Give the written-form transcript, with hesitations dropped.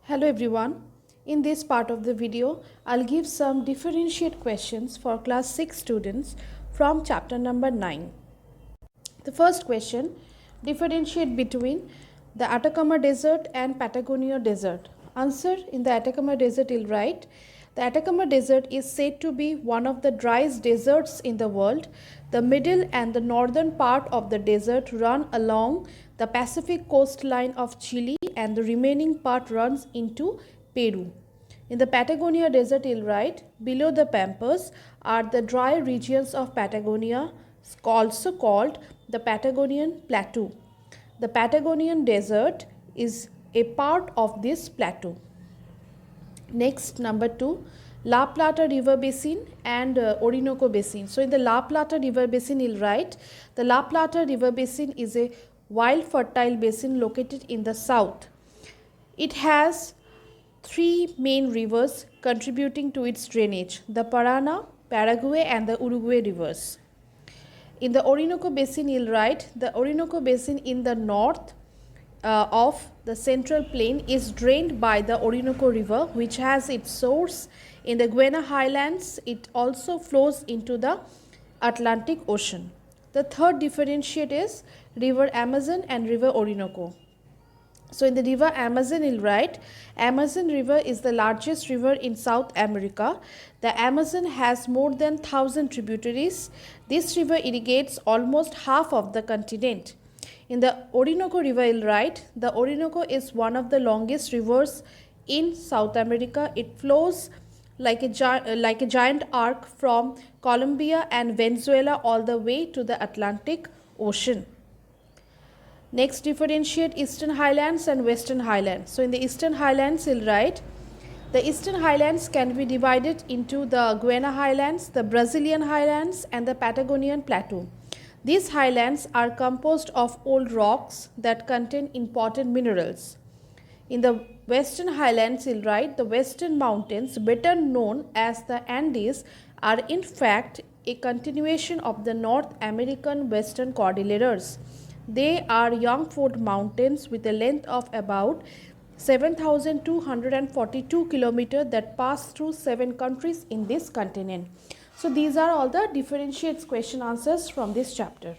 Hello everyone. In this part of the video, I'll give some differentiate questions for class 6 students from chapter number 9. The first question, differentiate between the Atacama Desert and Patagonia Desert. Answer, in the Atacama Desert you'll write, the Atacama Desert is said to be one of the driest deserts in the world. The middle and the northern part of the desert run along the Pacific coastline of Chile and the remaining part runs into Peru. In the Patagonia Desert you'll write, below the pampas are the dry regions of Patagonia, also called the Patagonian Plateau. The Patagonian Desert is a part of this plateau. Next, number 2, La Plata River Basin and Orinoco Basin. So, in the La Plata River Basin, you'll write, the La Plata River Basin is a wild fertile basin located in the south. It has three main rivers contributing to its drainage, the Parana, Paraguay and the Uruguay rivers. In the Orinoco Basin, you'll write, the Orinoco Basin in the north of the central plain is drained by the Orinoco River, which has its source in the Guiana Highlands. It also flows into the Atlantic Ocean. The third differentiate is River Amazon and River Orinoco. So, in the River Amazon, you'll write, Amazon River is the largest river in South America. The Amazon has more than 1,000 tributaries. This river irrigates almost half of the continent. In the Orinoco River, you'll write, the Orinoco is one of the longest rivers in South America. It flows like a giant arc from Colombia and Venezuela all the way to the Atlantic Ocean. Next, differentiate Eastern Highlands and Western Highlands. So, in the Eastern Highlands, you'll write, the Eastern Highlands can be divided into the Guiana Highlands, the Brazilian Highlands and the Patagonian Plateau. These highlands are composed of old rocks that contain important minerals. In the Western Highlands, you'll write, the Western Mountains, better known as the Andes, are in fact a continuation of the North American Western Cordilleras. They are young-formed mountains with a length of about 7,242 kilometers that pass through 7 countries in this continent. So, these are all the differentiates question answers from this chapter.